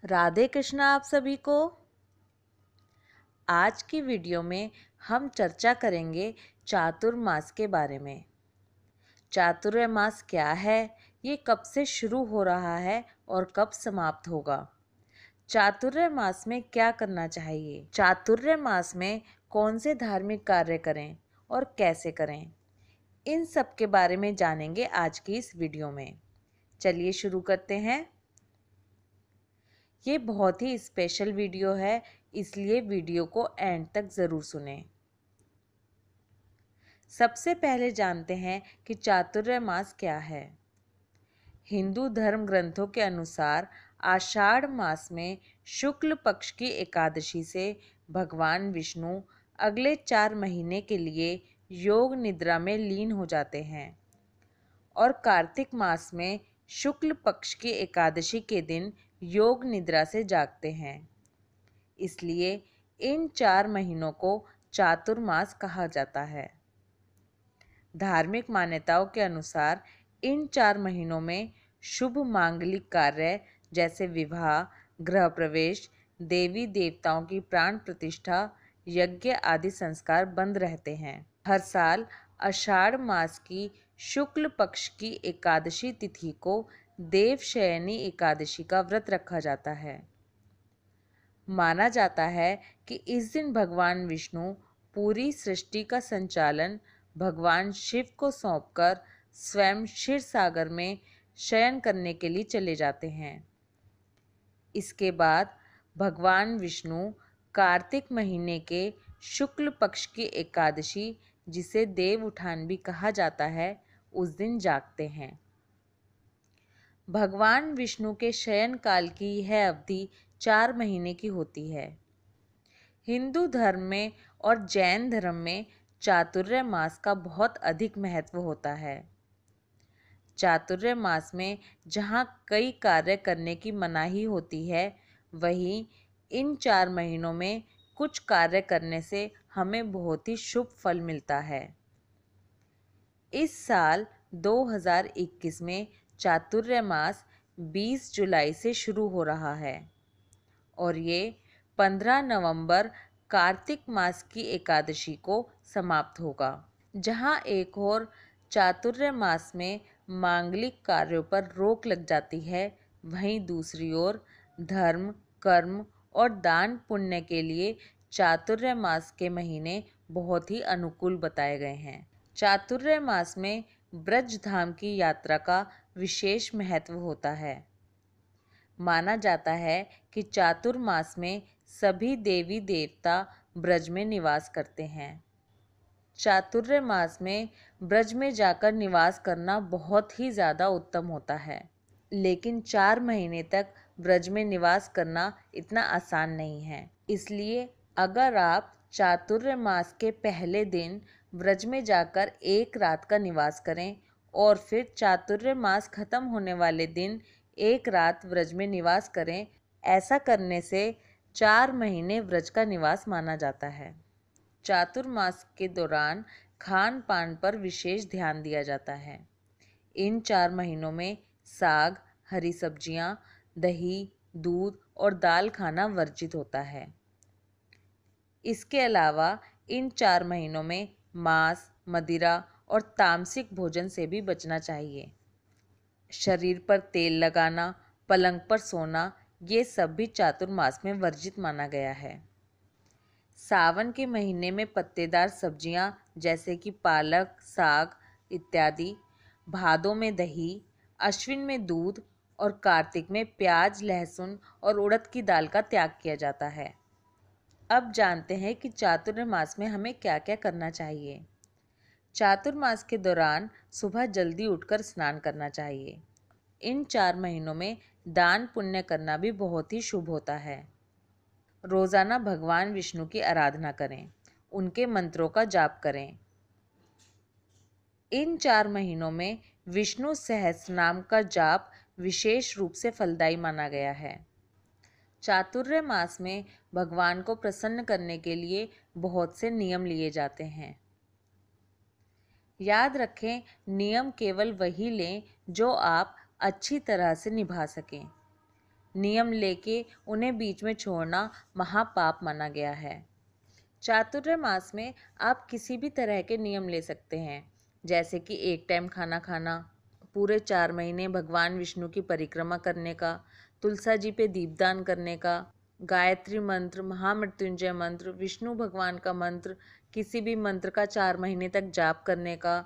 राधे कृष्णा आप सभी को। आज की वीडियो में हम चर्चा करेंगे चातुर्मास के बारे में। चातुर्मास क्या है, ये कब से शुरू हो रहा है और कब समाप्त होगा। चातुर्मास में क्या करना चाहिए, चातुर्मास में कौन से धार्मिक कार्य करें और कैसे करें, इन सब के बारे में जानेंगे आज की इस वीडियो में। चलिए शुरू करते हैं। ये बहुत ही स्पेशल वीडियो है, इसलिए वीडियो को एंड तक ज़रूर सुनें। सबसे पहले जानते हैं कि चातुर्मास क्या है। हिंदू धर्म ग्रंथों के अनुसार आषाढ़ मास में शुक्ल पक्ष की एकादशी से भगवान विष्णु अगले 4 महीने के लिए योग निद्रा में लीन हो जाते हैं और कार्तिक मास में शुक्ल पक्ष की एकादशी के दिन योग निद्रा से जागते हैं। इसलिए इन 4 महीनों को चातुर्मास कहा जाता है। धार्मिक मान्यताओं के अनुसार इन 4 महीनों में शुभ मांगलिक कार्य जैसे विवाह, गृह प्रवेश, देवी देवताओं की प्राण प्रतिष्ठा, यज्ञ आदि संस्कार बंद रहते हैं। हर साल आषाढ़ मास की शुक्ल पक्ष की एकादशी तिथि को देवशयनी एकादशी का व्रत रखा जाता है। माना जाता है कि इस दिन भगवान विष्णु पूरी सृष्टि का संचालन भगवान शिव को सौंपकर स्वयं क्षीर सागर में शयन करने के लिए चले जाते हैं। इसके बाद भगवान विष्णु कार्तिक महीने के शुक्ल पक्ष की एकादशी, जिसे देव उठान भी कहा जाता है, उस दिन जागते हैं। भगवान विष्णु के शयन काल की यह अवधि 4 महीने की होती है। हिंदू धर्म में और जैन धर्म में चातुर्मास का बहुत अधिक महत्व होता है। चातुर्मास में जहाँ कई कार्य करने की मनाही होती है, वहीं इन 4 महीनों में कुछ कार्य करने से हमें बहुत ही शुभ फल मिलता है। इस साल 2021 में चातुर्मास 20 जुलाई से शुरू हो रहा है और ये 15 नवंबर कार्तिक मास की एकादशी को समाप्त होगा। जहाँ एक और चातुर्मास में मांगलिक कार्यों पर रोक लग जाती है, वहीं दूसरी ओर धर्म, कर्म और दान पुण्य के लिए चातुर्मास के महीने बहुत ही अनुकूल बताए गए हैं। चातुर्मास में ब्रज धाम की यात्रा का विशेष महत्व होता है। माना जाता है कि चातुर्मास में सभी देवी देवता ब्रज में निवास करते हैं। चातुर्मास में ब्रज में जाकर निवास करना बहुत ही ज़्यादा उत्तम होता है, लेकिन 4 महीने तक ब्रज में निवास करना इतना आसान नहीं है। इसलिए अगर आप चातुर्मास के पहले दिन ब्रज में जाकर एक रात का निवास करें और फिर चातुर्मास खत्म होने वाले दिन एक रात ब्रज में निवास करें, ऐसा करने से 4 महीने ब्रज का निवास माना जाता है। चातुर्मास के दौरान खान पान पर विशेष ध्यान दिया जाता है। इन 4 महीनों में साग, हरी सब्जियां, दही, दूध और दाल खाना वर्जित होता है। इसके अलावा इन 4 महीनों में मांस, मदिरा और तामसिक भोजन से भी बचना चाहिए। शरीर पर तेल लगाना, पलंग पर सोना, ये सब भी चातुर्मास में वर्जित माना गया है। सावन के महीने में पत्तेदार सब्जियां जैसे कि पालक, साग इत्यादि, भादों में दही, अश्विन में दूध और कार्तिक में प्याज, लहसुन और उड़द की दाल का त्याग किया जाता है। अब जानते हैं कि चातुर्मास में हमें क्या क्या करना चाहिए। चातुर्मास के दौरान सुबह जल्दी उठकर स्नान करना चाहिए। इन 4 महीनों में दान पुण्य करना भी बहुत ही शुभ होता है। रोजाना भगवान विष्णु की आराधना करें, उनके मंत्रों का जाप करें। इन 4 महीनों में विष्णु सहस्रनाम का जाप विशेष रूप से फलदायी माना गया है। चातुर्मास में भगवान को प्रसन्न करने के लिए बहुत से नियम लिए जाते हैं। याद रखें, नियम केवल वही लें जो आप अच्छी तरह से निभा सकें। नियम लेके उन्हें बीच में छोड़ना महापाप माना गया है। चातुर्य मास में आप किसी भी तरह के नियम ले सकते हैं, जैसे कि एक टाइम खाना खाना, पूरे 4 महीने भगवान विष्णु की परिक्रमा करने का, तुलसा जी पे दीपदान करने का, गायत्री मंत्र, महामृत्युंजय मंत्र, विष्णु भगवान का मंत्र, किसी भी मंत्र का 4 महीने तक जाप करने का,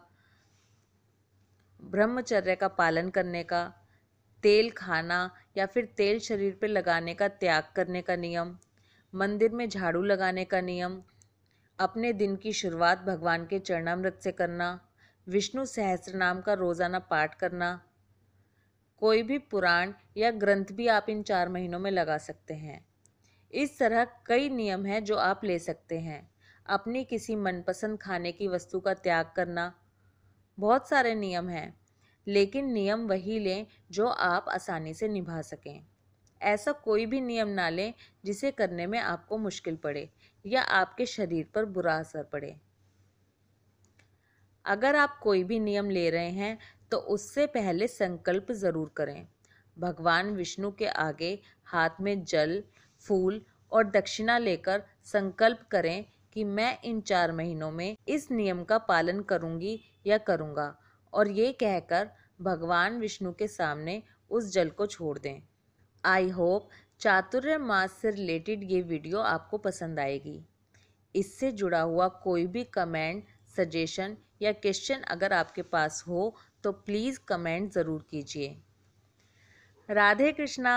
ब्रह्मचर्य का पालन करने का, तेल खाना या फिर तेल शरीर पर लगाने का त्याग करने का नियम, मंदिर में झाड़ू लगाने का नियम, अपने दिन की शुरुआत भगवान के चरणामृत से करना, विष्णु सहस्त्रनाम का रोजाना पाठ करना, कोई भी पुराण या ग्रंथ भी आप इन 4 महीनों में लगा सकते हैं। इस तरह कई नियम हैं जो आप ले सकते हैं। अपनी किसी मनपसंद खाने की वस्तु का त्याग करना, बहुत सारे नियम हैं, लेकिन नियम वही लें जो आप आसानी से निभा सकें। ऐसा कोई भी नियम ना लें जिसे करने में आपको मुश्किल पड़े या आपके शरीर पर बुरा असर पड़े। अगर आप कोई भी नियम ले रहे हैं तो उससे पहले संकल्प ज़रूर करें। भगवान विष्णु के आगे हाथ में जल, फूल और दक्षिणा लेकर संकल्प करें कि मैं इन 4 महीनों में इस नियम का पालन करूंगी या करूंगा, और ये कहकर भगवान विष्णु के सामने उस जल को छोड़ दें। आई होप चातुर्य मास से रिलेटेड ये वीडियो आपको पसंद आएगी। इससे जुड़ा हुआ कोई भी कमेंट, सजेशन या क्वेश्चन अगर आपके पास हो तो प्लीज़ कमेंट ज़रूर कीजिए। राधे कृष्णा।